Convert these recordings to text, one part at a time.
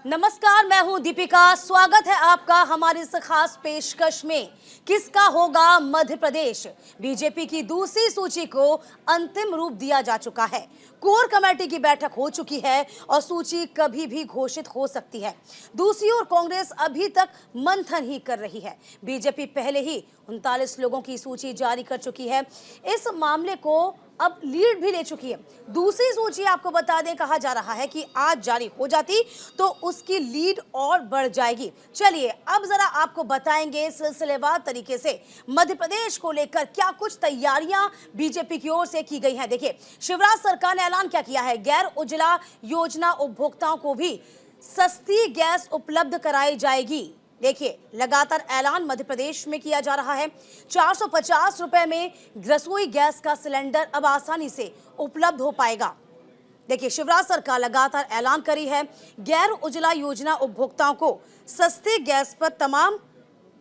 नमस्कार, मैं हूं दीपिका। स्वागत है आपका हमारी इस खास पेशकश में। किसका होगा मध्य प्रदेश? बीजेपी की दूसरी सूची को अंतिम रूप दिया जा चुका है। कोर कमेटी की बैठक हो चुकी है और सूची कभी भी घोषित हो सकती है। दूसरी ओर कांग्रेस अभी तक मंथन ही कर रही है। बीजेपी पहले ही 39 लोगों की सूची जारी कर चुकी है। इस मामले को अब लीड भी ले चुकी है। दूसरी सूची आपको बता दें, कहा जा रहा है कि आज जारी हो जाती तो उसकी लीड और बढ़ जाएगी। चलिए अब जरा आपको बताएंगे सिलसिलेवार तरीके से मध्य प्रदेश को लेकर क्या कुछ तैयारियां बीजेपी की ओर से की गई हैं। देखिए, शिवराज सरकार ने ऐलान क्या किया है। गैर उजाला योजना उपभोक्ताओं को भी सस्ती गैस उपलब्ध कराई जाएगी। देखिए, लगातार ऐलान मध्य प्रदेश में किया जा रहा है। 450 रुपए में रसोई गैस का सिलेंडर अब आसानी से उपलब्ध हो पाएगा। देखिए, शिवराज सरकार लगातार ऐलान करी है। गैर उजाला योजना उपभोक्ताओं को सस्ते गैस पर तमाम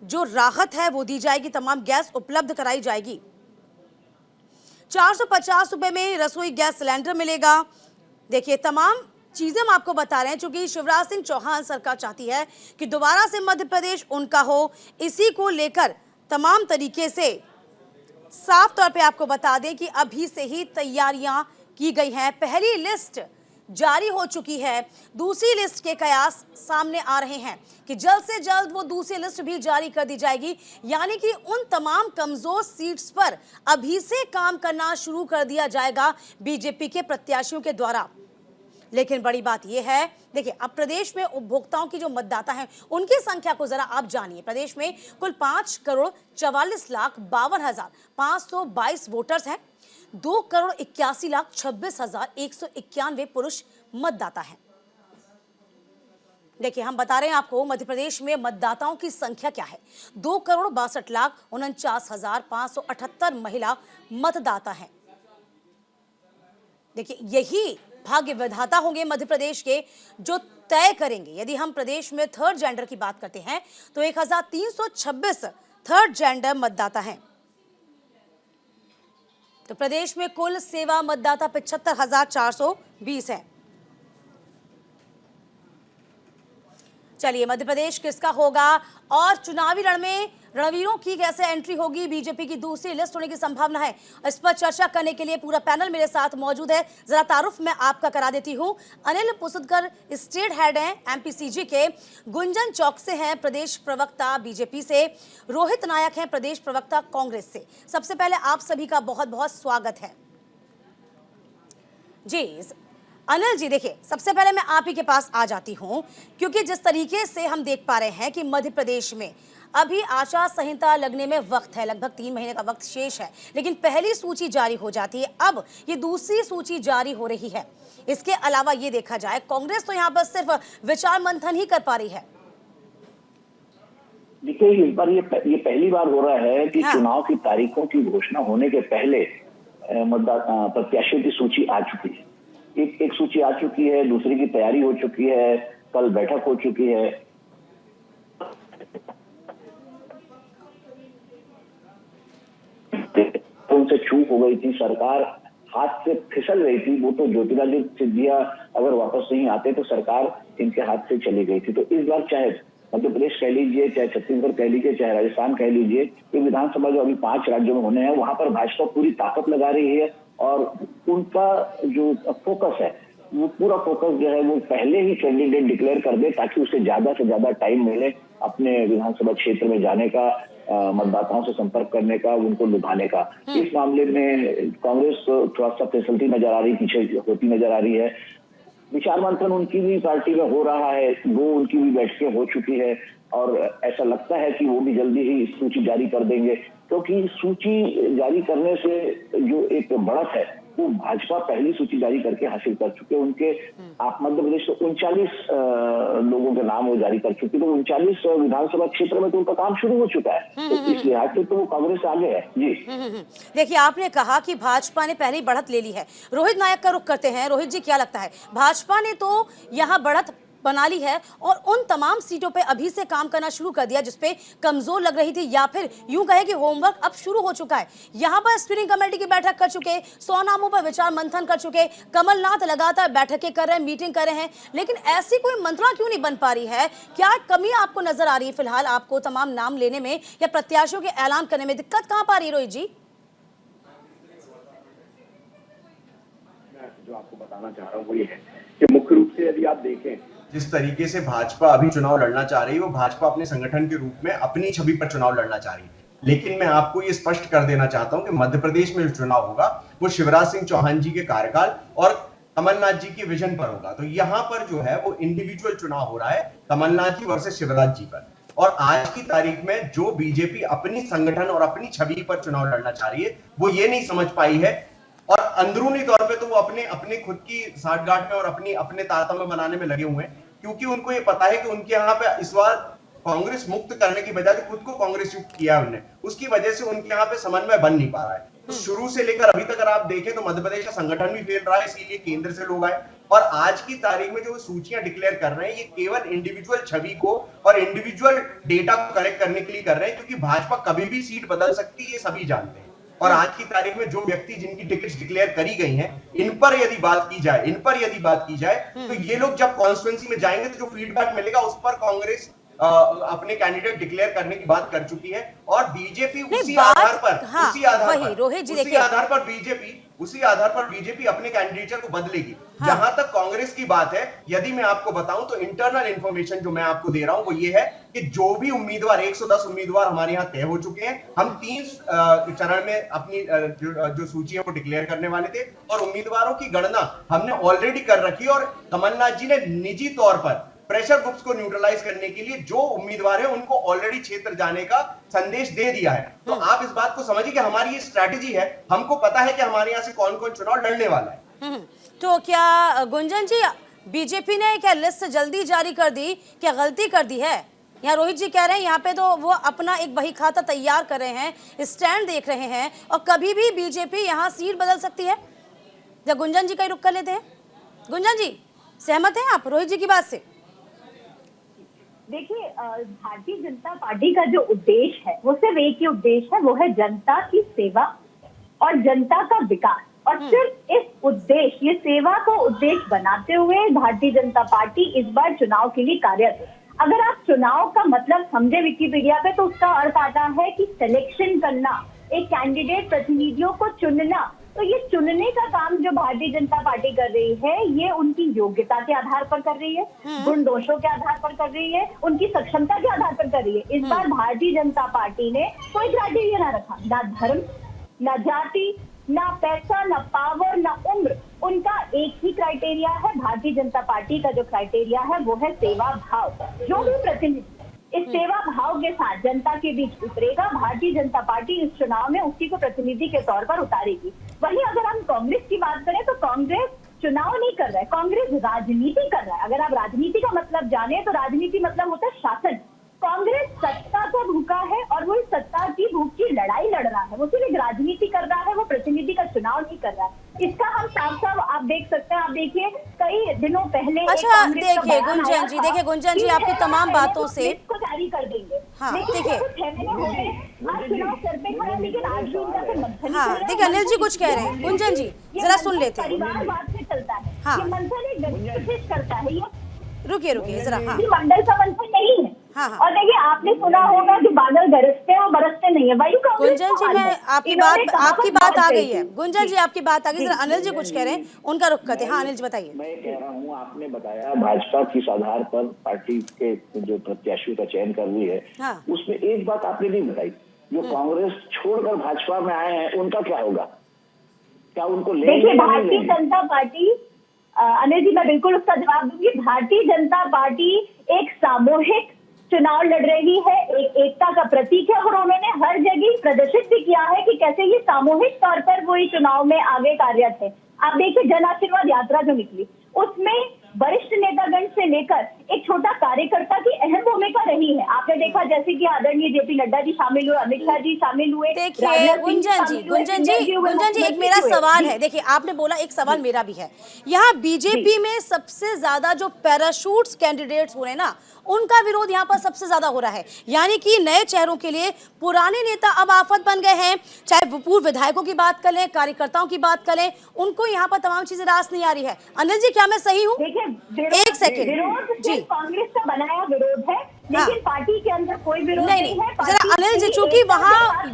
जो राहत है वो दी जाएगी, तमाम गैस उपलब्ध कराई जाएगी। 450 रुपए में रसोई गैस सिलेंडर मिलेगा। देखिए, तमाम चीजें हम आपको बता रहे हैं, क्योंकि शिवराज सिंह चौहान सरकार चाहती है कि दोबारा से मध्य प्रदेश उनका हो। इसी को लेकर तमाम तरीके से साफ तौर पे आपको बता दें कि अभी से ही तैयारियां की गई हैं। पहली लिस्ट जारी हो चुकी है। दूसरी लिस्ट के कयास सामने आ रहे हैं कि जल्द से जल्द वो दूसरी लिस्ट भी जारी कर दी जाएगी। यानी कि उन तमाम कमजोर सीट्स पर अभी से काम करना शुरू कर दिया जाएगा बीजेपी के प्रत्याशियों के द्वारा। लेकिन बड़ी बात यह है, देखिए, अब प्रदेश में उपभोक्ताओं की जो मतदाता हैं उनकी संख्या को जरा आप जानिए। प्रदेश में कुल 5,44,52,522 वोटर्स हैं। 2,81,26,191 पुरुष मतदाता हैं। देखिए, हम बता रहे हैं आपको मध्य प्रदेश में मतदाताओं की संख्या क्या है। 2,62,49,578 महिला मतदाता हैं। देखिए, यही भाग्य विधाता होंगे मध्य प्रदेश के, जो तय करेंगे। यदि हम प्रदेश में थर्ड जेंडर की बात करते हैं तो 1,326 थर्ड जेंडर मतदाता हैं। तो प्रदेश में कुल सेवा मतदाता 75,420 है। चलिए, मध्य प्रदेश किसका होगा और चुनावी रण में रणवीरों की कैसे एंट्री होगी, बीजेपी की दूसरी लिस्ट होने की संभावना है। इस पर चर्चा करने के लिए पूरा पैनल मेरे साथ मौजूद है। जरा तारुफ मैं आपका करा देती हूं। अनिल पुसदकर स्टेट हेड हैं एमपीसीजी के। गुंजन चौक से हैं प्रदेश प्रवक्ता बीजेपी से। रोहित नायक हैं प्रदेश प्रवक्ता कांग्रेस से। सबसे पहले आप सभी का बहुत बहुत स्वागत है जी। अनिल जी, देखिए, सबसे पहले मैं आप ही के पास आ जाती हूं, क्योंकि जिस तरीके से हम देख पा रहे हैं कि मध्य प्रदेश में अभी आचार संहिता लगने में वक्त है, लगभग 3 महीने का वक्त शेष है, लेकिन पहली सूची जारी हो जाती है। अब ये दूसरी सूची जारी हो रही है। इसके अलावा ये देखा जाए, कांग्रेस तो यहाँ पर सिर्फ विचार मंथन ही कर पा रही है। देखिए, इस बार ये पहली बार हो रहा है कि चुनाव की तारीखों की घोषणा होने के पहले प्रत्याशियों की सूची आ चुकी है। एक सूची आ चुकी है, दूसरी की तैयारी हो चुकी है, कल बैठक हो चुकी है। उनसे चूक हो गई थी, सरकार हाथ से फिसल रही थी। वो तो ज्योतिरादित्य सिंधिया अगर वापस नहीं आते तो सरकार इनके हाथ से चली गई थी। तो इस बार चाहे मध्य प्रदेश कह लीजिए, चाहे छत्तीसगढ़ कह लीजिए, चाहे राजस्थान कह लीजिए, ये विधानसभा जो अभी 5 राज्यों में होने हैं, वहां पर भाजपा पूरी ताकत लगा रही है और उनका जो फोकस है, वो पूरा फोकस जो है वो पहले ही कैंडिडेट डिक्लेयर कर दे, ताकि उसे ज्यादा से ज्यादा टाइम मिले अपने विधानसभा क्षेत्र में जाने का, मतदाताओं से संपर्क करने का, उनको लुभाने का। इस मामले में कांग्रेस थोड़ा सा फिसलती नजर आ रही, पीछे होती नजर आ रही है। विचार मंथन उनकी भी पार्टी में हो रहा है, वो उनकी भी बैठकें हो चुकी है और ऐसा लगता है कि वो भी जल्दी ही सूची जारी कर देंगे, क्योंकि सूची जारी करने से जो एक बढ़त है वो भाजपा पहली सूची जारी करके हासिल कर चुके। उनके आप मध्य प्रदेश में 39 लोगों के नाम वो जारी कर चुके, तो 39 विधानसभा क्षेत्र में तो उनका काम शुरू हो चुका है। तो इस लिहाज से तो वो कांग्रेस से आगे है जी। देखिए, आपने कहा कि भाजपा ने पहली बढ़त ले ली है। रोहित नायक का रुख करते हैं। रोहित जी, क्या लगता है, भाजपा ने तो यहाँ बढ़त बना ली है और उन तमाम सीटों पे अभी से काम करना शुरू कर दिया जिसपे कमजोर लग रही थी, या फिर यूं कहे कि होमवर्क अब शुरू हो चुका है। यहां पर स्टीयरिंग कमेटी की बैठक कर चुके, 100 नामों पर विचार मंथन कर चुके, कमलनाथ लगातार बैठकें कर रहे हैं, मीटिंग कर रहे हैं, लेकिन ऐसी कोई मंत्रणा क्यों नहीं बन पा रही है? क्या कमी आपको नजर आ रही है फिलहाल आपको तमाम नाम लेने में या प्रत्याशियों के ऐलान करने में? दिक्कत कहां पा रही है रोहित जी? जो आपको बताना चाह रहा हूँ वो ये है कि मुख्य रूप से यदि आप देखें जिस तरीके से भाजपा अभी चुनाव लड़ना चाह रही है, वो भाजपा अपने संगठन के रूप में अपनी छवि पर चुनाव लड़ना चाह रही है। लेकिन मैं आपको ये स्पष्ट कर देना चाहता हूं कि मध्य प्रदेश में जो चुनाव होगा वो शिवराज सिंह चौहान जी के कार्यकाल और कमलनाथ जी के विजन पर होगा। तो यहाँ पर जो है वो इंडिविजुअल चुनाव हो रहा है कमलनाथ जी वर्सेस शिवराज जी पर। और आज की तारीख में जो बीजेपी अपनी संगठन और अपनी छवि पर चुनाव लड़ना चाह रही है वो ये नहीं समझ पाई है, और अंदरूनी तौर पे तो वो अपने खुद की साठगांठ में और अपने तारतम्य बनाने में लगे हुए हैं, क्योंकि उनको ये पता है कि उनके यहाँ पे इस बार कांग्रेस मुक्त करने की बजाय खुद को कांग्रेस युक्त किया है उन्होंने, उसकी वजह से उनके यहाँ पे समन्वय बन नहीं पा रहा है। तो शुरू से लेकर अभी तक अगर आप देखें तो मध्य प्रदेश का संगठन भी फेल रहा है, इसीलिए केंद्र से लोग आए। और आज की तारीख में जो सूचियां डिक्लेयर कर रहे हैं ये केवल इंडिविजुअल छवि को और इंडिविजुअल डेटा को कलेक्ट करने के लिए कर रहे हैं, क्योंकि भाजपा कभी भी सीट बदल सकती है, ये सभी जानते हैं। और आज की तारीख में जो व्यक्ति जिनकी टिकट्स डिक्लेयर करी गई हैं, इन पर यदि बात की जाए तो ये लोग जब कॉन्स्टिट्यूएंसी में जाएंगे तो जो फीडबैक मिलेगा उस पर कांग्रेस अपने कैंडिडेट डिक्लेयर करने की बात कर चुकी है। और बीजेपी उसी आधार पर बीजेपी अपने कैंडिडेट को बदलेगी। जहां तक कांग्रेस की बात है, यदि मैं आपको बताऊं तो इंटरनल इंफॉर्मेशन जो मैं आपको दे रहा हूं वो ये है कि जो भी उम्मीदवार 110 उम्मीदवार हमारे यहाँ तय हो चुके हैं। हम 3 चरण में अपनी जो सूची है वो डिक्लेयर करने वाले थे और उम्मीदवारों की गणना हमने ऑलरेडी कर रखी है। और कमलनाथ जी ने निजी तौर पर प्रेशर ग्रुप्स को न्यूट्रलाइज करने के लिए जो उम्मीदवार है उनको ऑलरेडी क्षेत्र जाने का संदेश दे दिया है। तो आप इस बात को समझिए कि हमारी ये स्ट्रैटेजी है, हमको पता है कि हमारे यहाँ से कौन कौन चुनाव लड़ने वाला है। तो क्या गुंजन जी बीजेपी ने क्या लिस्ट जल्दी जारी कर दी, क्या गलती कर दी है? यहाँ रोहित जी कह रहे हैं यहाँ पे तो वो अपना एक बही खाता तैयार कर रहे हैं, स्टैंड देख रहे हैं और कभी भी बीजेपी यहाँ सीट बदल सकती है। जब गुंजन जी का ही रुख कर लेते हैं। गुंजन जी सहमत हैं आप रोहित जी की बात से? देखिए, भारतीय जनता पार्टी का जो उद्देश्य है वो सिर्फ एक ही उद्देश्य है, वो है जनता की सेवा और जनता का विकास। और सिर्फ इस उद्देश्य, ये सेवा को उद्देश्य बनाते हुए भारतीय जनता पार्टी इस बार चुनाव के लिए कार्यरत है। अगर आप चुनाव का मतलब समझे विकिपीडिया पे तो उसका अर्थ आता है कि सिलेक्शन करना, एक कैंडिडेट प्रतिनिधियों को चुनना। तो ये चुनने का काम जो भारतीय जनता पार्टी कर रही है ये उनकी योग्यता के आधार पर कर रही है, गुण दोषों के आधार पर कर रही है, उनकी सक्षमता के आधार पर कर रही है। इस बार भारतीय जनता पार्टी ने कोई क्राइटेरिया ना रखा, ना धर्म, ना जाति, ना पैसा, ना पावर, ना उम्र। उनका एक ही क्राइटेरिया है। भारतीय जनता पार्टी का जो क्राइटेरिया है वो है सेवा भाव। जो भी प्रतिनिधि इस सेवा भाव के साथ जनता के बीच उतरेगा, भारतीय जनता पार्टी इस चुनाव में उसी को प्रतिनिधि के तौर पर उतारेगी। वहीं अगर हम कांग्रेस की बात करें तो कांग्रेस चुनाव नहीं कर रहा है, कांग्रेस राजनीति कर रहा है। अगर आप राजनीति का मतलब जाने तो राजनीति मतलब होता है शासन। कांग्रेस सत्ता का भूखा है और वो इस सत्ता की भूख की लड़ाई लड़ रहा है। वो सिर्फ एक राजनीति कर रहा है, वो प्रतिनिधि का चुनाव नहीं कर रहा है। इसका हम साफ साफ आप देख सकते हैं। आप देखिए कई दिनों पहले अच्छा देखिए गुंजन जी आपकी तमाम बातों से को जारी कर देंगे। हाँ देखिए देखिए अनिल जी कुछ कह रहे हैं। गुंजन जी जरा सुन लेते हैं। परिवारवाद से चलता है। हाँ मंथन एक कोशिश करता है। ये रुकिए जरा। हाँ मंडल का मंथन नहीं है। हाँ। और देखिए आपने सुना होगा कि बादल गरजते हैं और बरसते नहीं है। वही गुंजन जी मैं आपकी बात आ गई है। गुंजन जी आपकी बात आ गई। जरा अनिल जी कुछ कह रहे हैं, उनका रुख करते हैं। हाँ अनिल जी बताइए। मैं कह रहा हूँ, आपने बताया भाजपा किस आधार पर पार्टी के जो प्रत्याशियों का चयन कर रही है। हाँ। उसमें एक बात आपने नहीं बताई, जो कांग्रेस छोड़कर भाजपा में आए हैं उनका क्या होगा? क्या उनको देखिए भारतीय जनता पार्टी, अनिल जी मैं बिल्कुल उसका जवाब दूंगी। भारतीय जनता पार्टी एक सामूहिक चुनाव लड़ रही है, एक एकता का प्रतीक है और उन्होंने हर जगह प्रदर्शित भी किया है कि कैसे ये सामूहिक तौर पर वो चुनाव में आगे कार्यरत है। आप देखिए जन आशीर्वाद यात्रा जो निकली उसमें वरिष्ठ नेतागण से लेकर एक छोटा कार्यकर्ता की अहम भूमिका रही है। आपने देखा जैसे कि आदरणीय जेपी नड्डा जी शामिल हुए, अमित शाह जी शामिल हुए, देखिए गुंजन जी एक मेरा सवाल है। देखिए आपने बोला, एक सवाल मेरा भी है। यहाँ बीजेपी में सबसे ज्यादा जो पैराशूट्स कैंडिडेट्स हो रहे हैं ना, उनका विरोध यहाँ पर सबसे ज्यादा हो रहा है। यानी कि नए चेहरों के लिए पुराने नेता अब आफत बन गए हैं। चाहे पूर्व विधायकों की बात कर लें, कार्यकर्ताओं की बात करें, उनको यहाँ पर तमाम चीजें रास नहीं आ रही है। अनिल जी क्या मैं सही हूँ? एक सेकंड जी, कांग्रेस का बनाया विरोध है, लेकिन पार्टी के अंदर कोई विरोध नहीं है। जरा अनिल जी, चूंकि वहाँ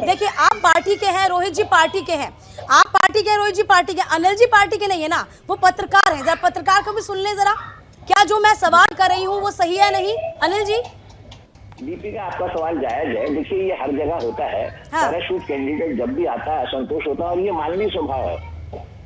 देखिए आप पार्टी के हैं, रोहित जी पार्टी के हैं, आप पार्टी के, रोहित जी पार्टी के, अनिल जी पार्टी के नहीं है ना, वो पत्रकार है। जरा पत्रकार को भी सुन ले जरा, क्या जो मैं सवाल कर रही हूँ वो सही है नहीं? अनिल जी दीपिका, आपका सवाल जायज है। देखिए ये हर जगह होता है। पैराशूट कैंडिडेट जब भी आता है असंतोष होता है, और ये मानवीय स्वभाव है।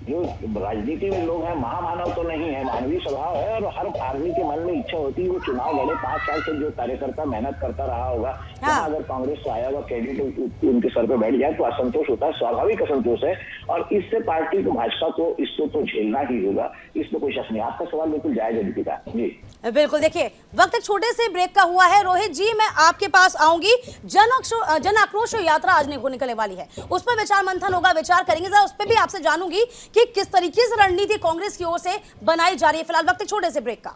जो राजनीति में लोग हैं, महामानव तो नहीं है, मानवीय स्वभाव है। और हर आदमी के मन में इच्छा होती है वो चुनाव लड़े। 5 साल से जो कार्यकर्ता मेहनत करता रहा होगा, अगर कांग्रेस से आया हुआ कैंडिडेट उनके सर पे बैठ जाए तो असंतोष होता है, स्वाभाविक असंतोष है। और इससे पार्टी को, भाजपा को इसको तो झेलना ही होगा, इसमें कोई शक नहीं। आपका सवाल बिल्कुल जायज है दीपिका जी। बिल्कुल। देखिए वक्त एक छोटे से ब्रेक का हुआ है। रोहित जी मैं आपके पास आऊंगी। जन आक्रोश यात्रा आज निकलने वाली है, उस पर विचार मंथन होगा, विचार करेंगे। जरा उस पर भी आपसे जानूंगी कि किस तरीके से रणनीति कांग्रेस की ओर से बनाई जा रही है। फिलहाल वक्त एक छोटे से ब्रेक का।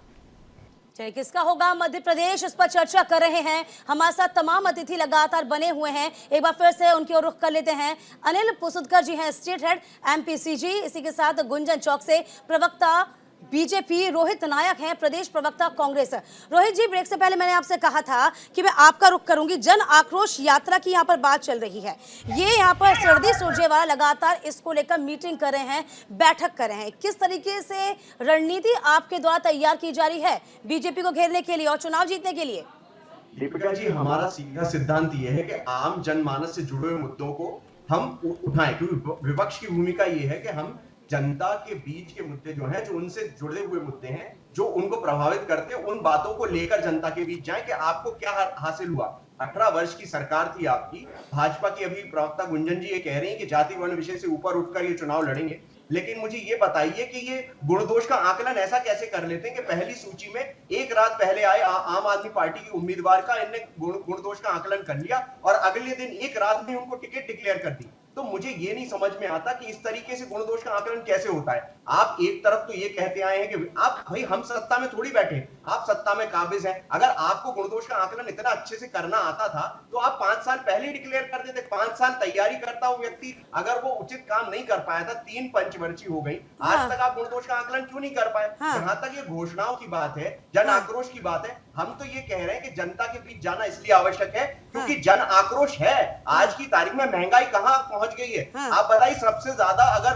चलिए, किसका होगा मध्य प्रदेश, इस पर चर्चा कर रहे हैं। हमारे साथ तमाम अतिथि लगातार बने हुए हैं। एक बार फिर से उनकी ओर रुख कर लेते हैं। अनिल पुसुदकर जी हैं स्टेट हेड एमपीसीजी, इसी के साथ गुंजन चौक से प्रवक्ता बीजेपी, रोहित नायक हैं प्रदेश प्रवक्ता कांग्रेस। रोहित जी, ब्रेक से पहले मैंने आपसे कहा था कि मैं आपका रुख करूंगी। जन आक्रोश यात्रा की यहाँ पर बात चल रही है। ये यहाँ पर रणदीप सुरजेवाला लगातार इसको लेकर मीटिंग कर रहे हैं, बैठक कर रहे हैं। किस तरीके से रणनीति आपके द्वारा तैयार की जा रही है बीजेपी को घेरने के लिए और चुनाव जीतने के लिए? दीपिका जी, हमारा सीधा सिद्धांत ये है कि आम जनमानस से जुड़े हुए मुद्दों को हम उठाएं, क्योंकि विपक्ष की भूमिका ये है कि हम जनता के बीच के मुद्दे जो हैं, जो उनसे जुड़े हुए मुद्दे हैं, जो उनको प्रभावित करते हैं, उन बातों को लेकर जनता के बीच जाएं कि आपको क्या हासिल हुआ। 18 वर्ष की सरकार थी आपकी, भाजपा की अभी प्रवक्ता गुंजन जी ये कह रही हैं कि जाति वर्ण विषय से ऊपर उठकर ये चुनाव लड़ेंगे। लेकिन मुझे ये बताइए कि ये गुण दोष का आकलन ऐसा कैसे कर लेते हैं कि पहली सूची में एक रात पहले आए आम आदमी पार्टी के उम्मीदवार का इनने गुण दोष का आकलन कर लिया और अगले दिन एक रात में उनको टिकट डिक्लेयर कर दी। तो मुझे ये नहीं समझ में आता कि इस तरीके से गुण दोष का आकलन कैसे होता है। आप एक तरफ तो ये कहते आए हैं कि आप भाई हम सत्ता में थोड़ी बैठे, आप सत्ता में काबिज हैं। अगर आपको गुण दोष का आकलन इतना अच्छे से करना आता था तो आप 5 साल पहले डिक्लेयर कर देते। 5 साल तैयारी करता हुआ व्यक्ति अगर वो उचित काम नहीं कर पाया था, 3 पंचवर्षीय हो गई, आज तक आप गुण दोष का आकलन क्यों नहीं कर पाए? जहां तक ये घोषणाओं की बात है, जन आक्रोश की बात है, हम तो ये कह रहे हैं कि जनता के बीच जाना इसलिए आवश्यक है क्योंकि जन आक्रोश है। आज की तारीख में महंगाई कहां पहुंच गई है? आप बताइए, सबसे ज्यादा अगर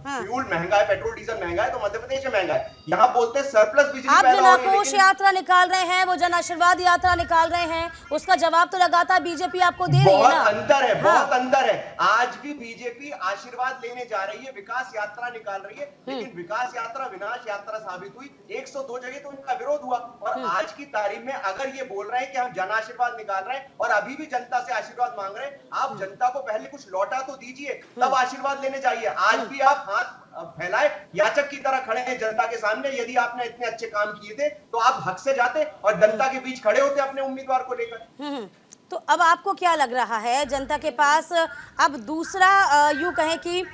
फ्यूल महंगा है, पेट्रोल डीजल महंगा है तो मध्य प्रदेश में महंगा है। यहाँ बोलते हैं सरप्लस बिजली आप पैदा जन हो रही है, आक्रोश यात्रा निकाल रहे हैं, वो जन आशीर्वाद यात्रा निकाल रहे हैं, उसका जवाब तो लगातार बीजेपी आपको दे रही है ना? बहुत अंतर है, बहुत अंतर है। आज भी बीजेपी आशीर्वाद लेने जा रही है, विकास यात्रा निकाल रही है, लेकिन विकास यात्रा विनाश यात्रा साबित हुई। 102 जगह तो उनका विरोध हुआ और आज की तारीख में अगर ये बोल रहे हैं कि हम जन आशीर्वाद निकाल रहे हैं और अभी भी जनता से आशीर्वाद मांग रहे हैं, आप जनता को पहले कुछ लौटा तो दीजिए, तब आशीर्वाद लेने जाइए। आज भी आप हाथ फैलाए याचक की तरह खड़े हैं जनता के सामने। यदि आपने इतने अच्छे काम किए थे तो आप हक से जाते और जनता के बीच खड़े होते अपने उम्मीदवार को लेकर। तो अब आपको क्या लग रहा है, जनता के पास अब दूसरा यूं कहें कि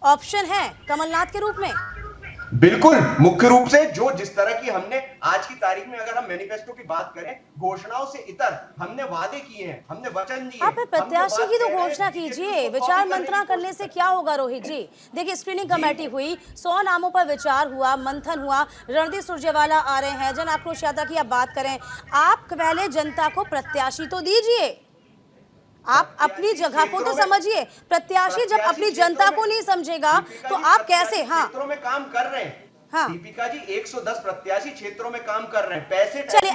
ऑप्शन है कमलनाथ के रूप में? बिल्कुल, मुख्य रूप से जो जिस तरह की हमने आज की तारीख में, अगर हम मैनिफेस्टो की बात करें, घोषणाओं से इतर हमने वादे किए हैं, हमने वचन दिए। आप प्रत्याशी की तो घोषणा कीजिए, विचार मंथन करने से क्या होगा रोहित जी? देखिए स्क्रीनिंग कमेटी हुई, 100 नामों पर विचार हुआ, मंथन हुआ, रणदीप सुरजेवाला आ रहे हैं, जन आक्रोश यात्रा की आप बात करें। आप पहले जनता को प्रत्याशी तो दीजिए, आप अपनी जगह को तो समझिए। प्रत्याशी जब अपनी जनता को नहीं समझेगा तो आप कैसे? क्षेत्रों में काम कर रहे हैं दीपिका जी, 110 प्रत्याशी क्षेत्रों में काम कर रहे हैं, पैसे। चलिए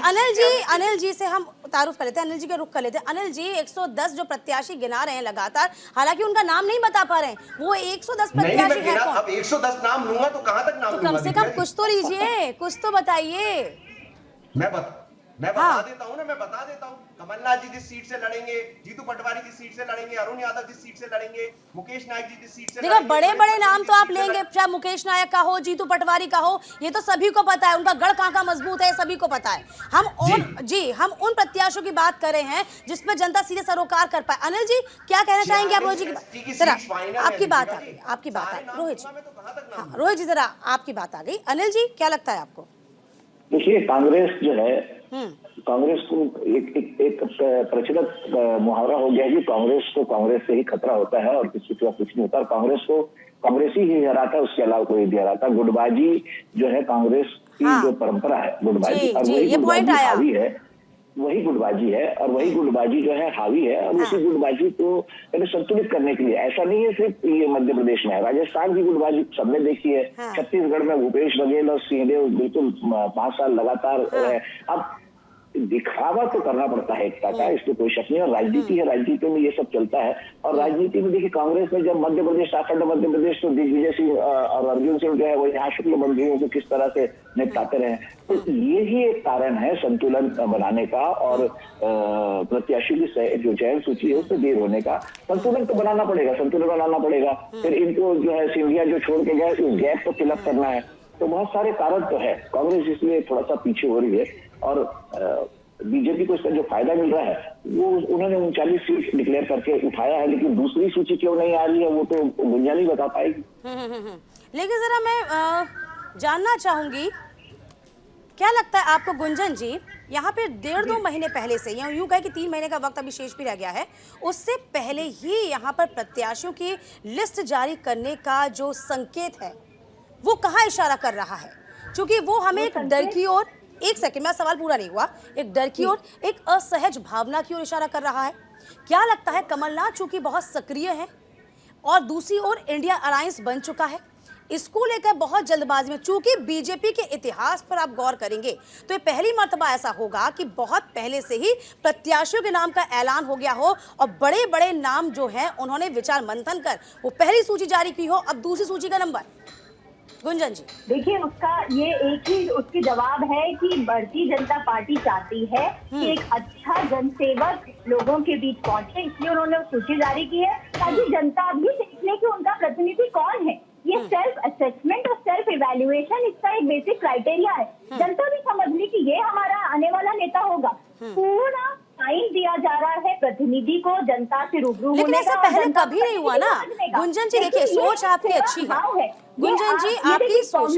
अनिल जी से हम तारुफ कर लेते हैं, अनिल जी के रुख कर लेते हैं। अनिल जी, 110 जो प्रत्याशी गिना रहे हैं लगातार, हालांकि उनका नाम नहीं बता पा रहे हैं, वो 110 प्रत्याशी है कौन? अब 110 नाम लूंगा तो कहां तक नाम तो कम से कम कुछ तो लीजिए, कुछ तो बताइए। मैं बता मैं बता देता हूँ ना, मैं बता देता हूँ। कमलनाथ जी जिस सीट से लड़ेंगे, जीतू पटवारी जिस सीट से लड़ेंगे, अरुण यादव जिस सीट से लड़ेंगे, मुकेश नायक जी जिस सीट से देखो, लड़ेंगे, बड़े बड़े नाम तो आप जिस सीट से लेंगे, चाहे मुकेश नायक का हो, जीतू पटवारी का हो, ये तो सभी को पता है, उनका गढ़ कहाँ का मजबूत है सभी को पता है। हम उन प्रत्याशियों की बात कर रहे हैं जिसपे जनता सीधे सरोकार कर पाए। अनिल जी, क्या कहना चाहेंगे आप? रोहित जी जरा आपकी बात आ गई, आपकी बात आ गई रोहित जी। हाँ, रोहित जी जरा आपकी बात आ गई। अनिल जी, क्या लगता है आपको? देखिए, कांग्रेस जो है, कांग्रेस को एक प्रचलित मुहावरा हो गया है कि कांग्रेस को कांग्रेस से ही खतरा होता है और किसी का कुछ नहीं होता। और कांग्रेस को कांग्रेस ही हराता है, उसके अलावा कोई नहीं हराता। गुटबाजी जो है कांग्रेस की जो परंपरा है, गुटबाजी, और वही गुटबाजी हावी है, वही गुटबाजी है, और वही गुटबाजी जो है हावी है। और उसी गुटबाजी को संतुलित करने के लिए, ऐसा नहीं है सिर्फ ये मध्य प्रदेश में है, राजस्थान की गुटबाजी सबने देखी है। छत्तीसगढ़ में भूपेश बघेल और सिंहदेव बिल्कुल 5 साल लगातार रहे। अब दिखावा तो करना पड़ता है एकता का, इसमें कोई शक नहीं। और राजनीति है, राजनीति में ये सब चलता है। और राजनीति में देखिए, कांग्रेस में जब मध्य प्रदेश आखंड मध्य प्रदेश तो दिग्विजय सिंह और अर्जुन सिंह जो है वो यहाँ शुक्ल बंधुओं को किस तरह से निपटाते रहे, तो ये ही एक कारण है संतुलन बनाने का और प्रत्याशी की जो चयन सूची है उससे देर होने का। संतुलन तो बनाना पड़ेगा, संतुलन बनाना पड़ेगा। फिर इनको जो है सिंधिया जो छोड़ के गए, उस गैप को फिलअप करना है। तो बहुत सारे कारण तो है, कांग्रेस इसलिए थोड़ा सा पीछे हो रही है। और बीजेपी को इसका जो फायदा मिल रहा है वो उन्होंने 39 सीट डिक्लेयर करके उठाया है, लेकिन दूसरी सूची क्यों नहीं आ रही है वो तो गुंजा नहीं बता पाएगी। लेकिन जरा मैं जानना चाहूंगी, क्या लगता है आपको गुंजन जी, यहाँ पे 1.5-2 महीने पहले से, या यूं कहे कि 3 महीने का वक्त अभी शेष भी रह गया है, उससे पहले ही यहाँ पर प्रत्याशियों की लिस्ट जारी करने का जो संकेत है वो कहाँ इशारा कर रहा है? क्योंकि वो हमें एक डर की ओर, एक सेकंड, मेरा सवाल पूरा नहीं हुआ, एक डर की ओर, एक असहज भावना की ओर इशारा कर रहा है। क्या लगता है, कमलनाथ चूंकि बहुत सक्रिय है और दूसरी ओर इंडिया अलायंस बन चुका है, इसको लेकर बहुत जल्दबाजी में, चूंकि बीजेपी के इतिहास पर आप गौर करेंगे तो ये पहली मर्तबा ऐसा होगा कि बहुत पहले से ही प्रत्याशियों के नाम का ऐलान हो गया हो और बड़े बड़े नाम जो हैं उन्होंने विचार मंथन कर वो पहली सूची जारी की हो, अब दूसरी सूची का नंबर। गुंजन जी, देखिए, उसका ये एक ही उसकी जवाब है कि भारतीय जनता पार्टी चाहती है कि एक अच्छा जनसेवक लोगों के बीच पहुंचे, इसलिए उन्होंने सूची जारी की है ताकि जनता भी देख ले कि उनका प्रतिनिधि कौन है। ये सेल्फ असेसमेंट और सेल्फ इवैल्यूएशन इसका एक बेसिक क्राइटेरिया है। जनता भी समझ ली कि ये हमारा आने वाला नेता होगा। पूरा टाइम दिया जा रहा है प्रतिनिधि को जनता से रूबरू होने का। लेकिन ऐसा पहले कभी नहीं हुआ ना गुंजन जी। देखिए, सोच आपकी अच्छी है गुंजन जी, आपकी सोच,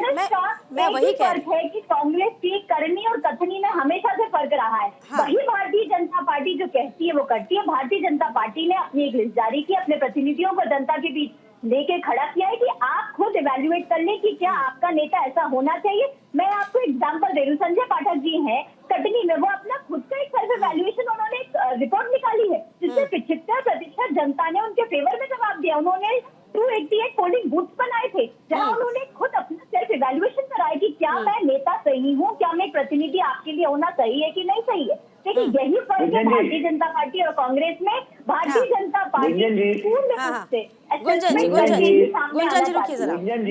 मैं वही कह रही है कि कांग्रेस की करनी और कथनी में हमेशा से फर्क रहा है। वही भारतीय जनता पार्टी जो कहती है वो करती है। भारतीय जनता पार्टी ने अपनी एक लिस्ट जारी की, अपने प्रतिनिधियों को जनता के बीच लेके खड़ा किया है कि आप खुद इवैल्यूएट कर लें कि क्या आपका नेता ऐसा होना चाहिए। मैं आपको एग्जांपल दे रही हूँ, संजय पाठक जी हैं कटनी में, वो अपना खुद का एक सेल्फ इवैल्यूएशन उन्होंने रिपोर्ट निकाली है जिससे 75% जनता ने उनके फेवर में जवाब दिया। उन्होंने 288 पोलिंग बूथ बनाए थे जहां उन्होंने खुद अपना सेल्फ इवैल्यूएशन कराया कि क्या मैं नेता सही हूँ, क्या मैं प्रतिनिधि आपके लिए होना सही है कि नहीं सही है। देखिए, यही फर्क है भारतीय जनता पार्टी और कांग्रेस में। भारतीय जनता पार्टी पूर्ण रूप से गुंजन जी रुकिए जरा। गुंजन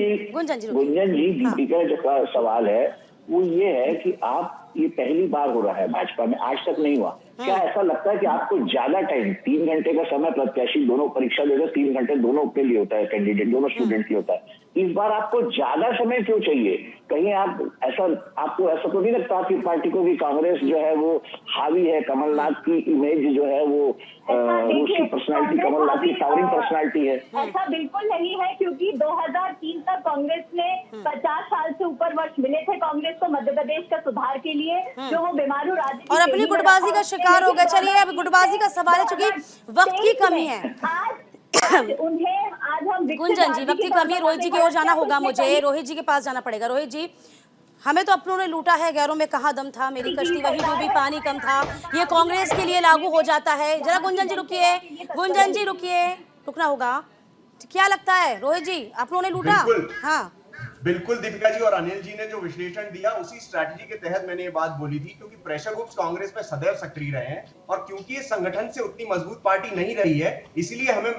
जी, दीदी का जो सवाल है वो ये है कि आप, ये पहली बार हो रहा है भाजपा में, आज तक नहीं हुआ। क्या ऐसा लगता है कि आपको ज्यादा टाइम, 3 घंटे का समय प्रत्याशी दोनों परीक्षा देगा, 3 घंटे दोनों के लिए होता है, कैंडिडेट दोनों स्टूडेंट के होता है, इस बार आपको ज्यादा समय क्यों चाहिए? कहीं आप आपको ऐसा तो नहीं लगता कि पार्टी को भी कांग्रेस जो है वो हावी है, कमलनाथ की इमेज जो है वो उसकी पर्सनालिटी, कमलनाथ की टावरिंग पर्सनालिटी है? ऐसा बिल्कुल नहीं है, क्योंकि 2003 तक कांग्रेस ने 50 साल से ऊपर वर्ष मिले थे कांग्रेस को मध्य प्रदेश का सुधार के लिए, जो वो बीमारू राज्य और अपनी गुटबाजी का शिकार हो गए। चलिए, अब गुटबाजी का सवाल है, चूंकि वक्त की कमी है। उन्हें आज हम गुंजन जी, वक्त की कमी है, रोहित जी की ओर जाना होगा मुझे, रोहित जी के पास जाना पड़ेगा। रोहित जी, हमें तो अपनों ने लूटा है, गैरों में कहाँ दम था, मेरी कश्ती वही डूबी, पानी कम था, ये कांग्रेस के लिए लागू हो जाता है। जरा गुंजन जी रुकिए, गुंजन जी रुकिए, रुकना होगा। क्या लगता है रोहित जी, अपनों ने लूटा? हाँ बिल्कुल दीपिका जी, और अनिल जी ने जो विश्लेषण दिया उसी स्ट्रैटेजी के तहत मैंने ये बात बोली थी, क्योंकि प्रेशर ग्रुप्स कांग्रेस में सदैव सक्रिय रहे हैं और क्योंकि ये संगठन से उतनी मजबूत पार्टी नहीं रही है, इसलिए हमें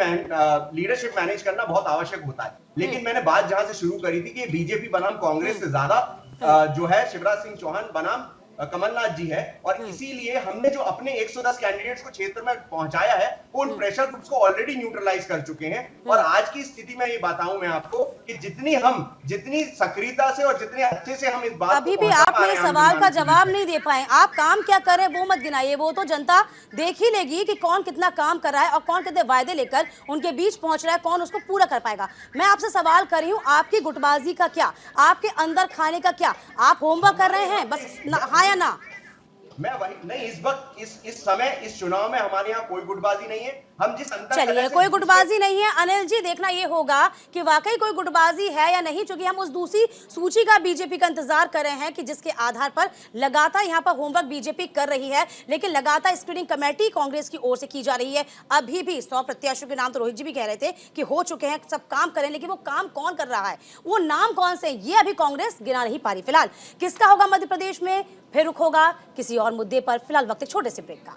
लीडरशिप मैनेज करना बहुत आवश्यक होता है। लेकिन मैंने बात जहां से शुरू करी थी कि बीजेपी बनाम कांग्रेस से ज्यादा जो है शिवराज सिंह चौहान बनाम कमलनाथ जी है, और इसीलिए हमने जो अपने 110 कैंडिडेट्स को क्षेत्र में पहुंचाया है वो उन प्रेशर ग्रुप्स को ऑलरेडी न्यूट्रलाइज कर चुके हैं। और आज की स्थिति में ये बताऊं मैं आपको कि जितनी सक्रियता से और जितने अच्छे से हम इस बात अभी भी आप मेरे सवाल का जवाब नहीं दे पाए। आप काम क्या कर रहे हैं वो मत गिनाइए, वो तो जनता देख ही लेगी कि कौन कितना काम कर रहा है और कौन कितने वायदे लेकर उनके बीच पहुंच रहा है, कौन उसको पूरा कर पाएगा। मैं आपसे सवाल कर रही हूँ, आपकी गुटबाजी का क्या, आपके अंदर खाने का क्या? आप होमवर्क कर रहे हैं बस, हाँ या ना? मैं वही नहीं, इस वक्त इस समय इस चुनाव में हमारे यहाँ कोई गुटबाजी नहीं है। हम जिस अंतर चलिए, कोई गुटबाजी नहीं है। अनिल जी, देखना ये होगा कि वाकई कोई गुटबाजी है या नहीं, क्योंकि हम उस दूसरी सूची का बीजेपी का इंतजार कर रहे हैं कि जिसके आधार पर लगातार यहाँ पर होमवर्क बीजेपी कर रही है, लेकिन लगातार स्क्रीनिंग कमेटी कांग्रेस की ओर से की जा रही है। अभी भी 100 प्रत्याशियों के नाम तो रोहित जी भी कह रहे थे कि हो चुके हैं, सब काम करें, लेकिन वो काम कौन कर रहा है, वो नाम कौन से, ये अभी कांग्रेस गिना नहीं पा रही। फिलहाल किसका होगा मध्य प्रदेश में, फिर रुख होगा किसी और मुद्दे पर। फिलहाल वक्त एक छोटे से ब्रेक का।